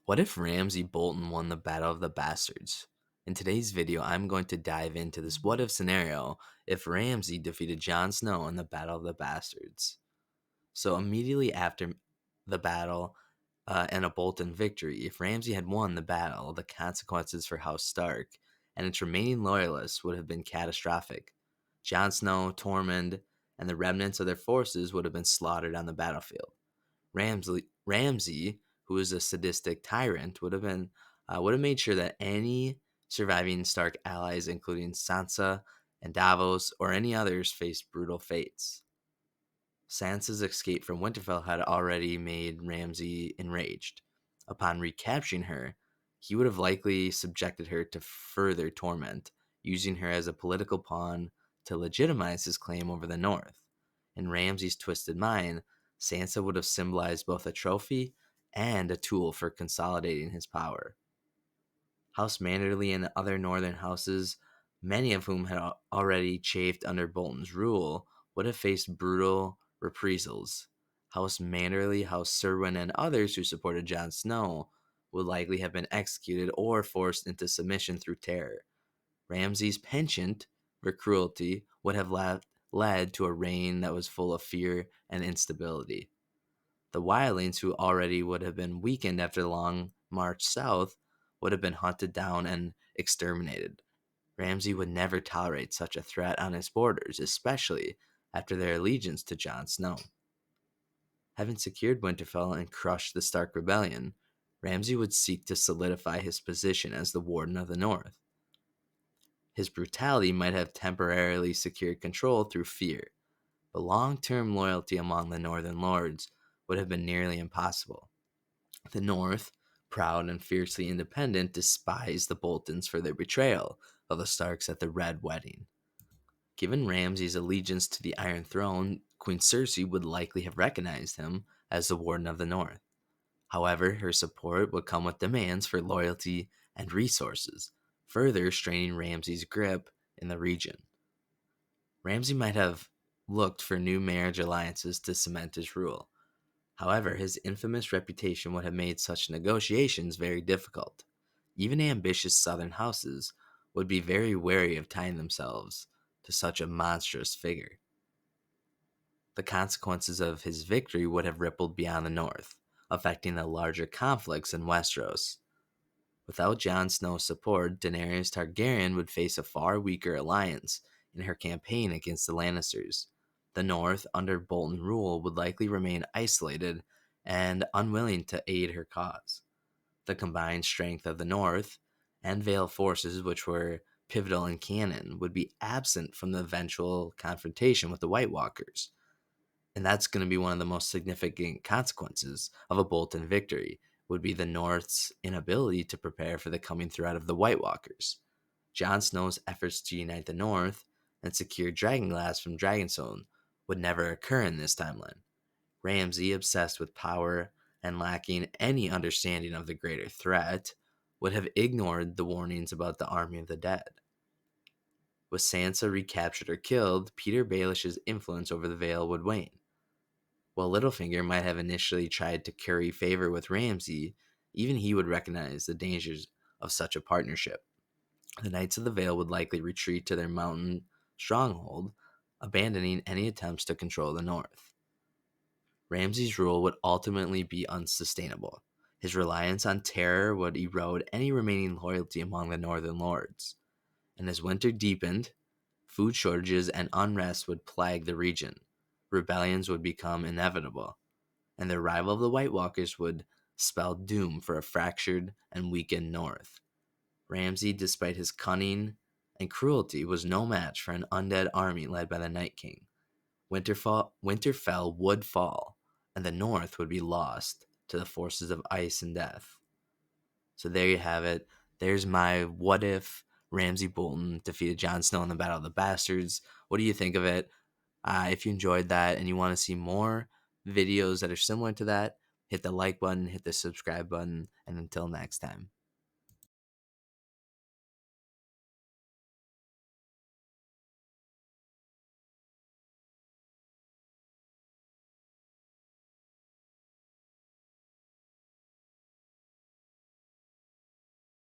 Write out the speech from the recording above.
What if Ramsay Bolton won the Battle of the Bastards? In today's video, I'm going to dive into this what if scenario if Ramsay defeated Jon Snow in the Battle of the Bastards. So, immediately after the battle and a Bolton victory, if Ramsay had won the battle, the consequences for House Stark and its remaining loyalists would have been catastrophic. Jon Snow, Tormund, and the remnants of their forces would have been slaughtered on the battlefield. Ramsay, who is a sadistic tyrant, would have made sure that any surviving Stark allies, including Sansa and Davos or any others, faced brutal fates. Sansa's escape from Winterfell had already made Ramsay enraged. Upon recapturing her, he would have likely subjected her to further torment, using her as a political pawn to legitimize his claim over the North. In Ramsay's twisted mind, Sansa would have symbolized both a trophy and a tool for consolidating his power. House Manderly and other northern houses, many of whom had already chafed under Bolton's rule, would have faced brutal reprisals. House Manderly, House Serwyn, and others who supported Jon Snow would likely have been executed or forced into submission through terror. Ramsay's penchant for cruelty would have led to a reign that was full of fear and instability. The wildlings, who already would have been weakened after the long march south, would have been hunted down and exterminated. Ramsay would never tolerate such a threat on his borders, especially after their allegiance to Jon Snow. Having secured Winterfell and crushed the Stark rebellion, Ramsay would seek to solidify his position as the Warden of the North. His brutality might have temporarily secured control through fear, but long-term loyalty among the Northern Lords would have been nearly impossible. The North, proud and fiercely independent, despised the Boltons for their betrayal of the Starks at the Red Wedding. Given Ramsay's allegiance to the Iron Throne, Queen Cersei would likely have recognized him as the Warden of the North. However, her support would come with demands for loyalty and resources, further straining Ramsay's grip in the region. Ramsay might have looked for new marriage alliances to cement his rule. However, his infamous reputation would have made such negotiations very difficult. Even ambitious southern houses would be very wary of tying themselves to such a monstrous figure. The consequences of his victory would have rippled beyond the north, affecting the larger conflicts in Westeros. Without Jon Snow's support, Daenerys Targaryen would face a far weaker alliance in her campaign against the Lannisters. The North, under Bolton rule, would likely remain isolated and unwilling to aid her cause. The combined strength of the North and Vale forces, which were pivotal in canon, would be absent from the eventual confrontation with the White Walkers. And that's going to be one of the most significant consequences of a Bolton victory, would be the North's inability to prepare for the coming threat of the White Walkers. Jon Snow's efforts to unite the North and secure Dragonglass from Dragonstone would never occur in this timeline. Ramsay, obsessed with power and lacking any understanding of the greater threat, would have ignored the warnings about the army of the dead. With Sansa recaptured or killed, Peter Baelish's influence over the Vale would wane. While Littlefinger might have initially tried to curry favor with Ramsay, even he would recognize the dangers of such a partnership. The Knights of the Vale would likely retreat to their mountain stronghold, abandoning any attempts to control the north. Ramsay's rule would ultimately be unsustainable. His reliance on terror would erode any remaining loyalty among the northern lords. And as winter deepened, food shortages and unrest would plague the region. Rebellions would become inevitable, and the arrival of the White Walkers would spell doom for a fractured and weakened North. Ramsay, despite his cunning and cruelty, was no match for an undead army led by the Night King. Winterfell would fall, and the North would be lost to the forces of ice and death. So there you have it. There's my what if Ramsay Bolton defeated Jon Snow in the Battle of the Bastards. What do you think of it? If you enjoyed that and you want to see more videos that are similar to that, hit the like button, hit the subscribe button, and until next time.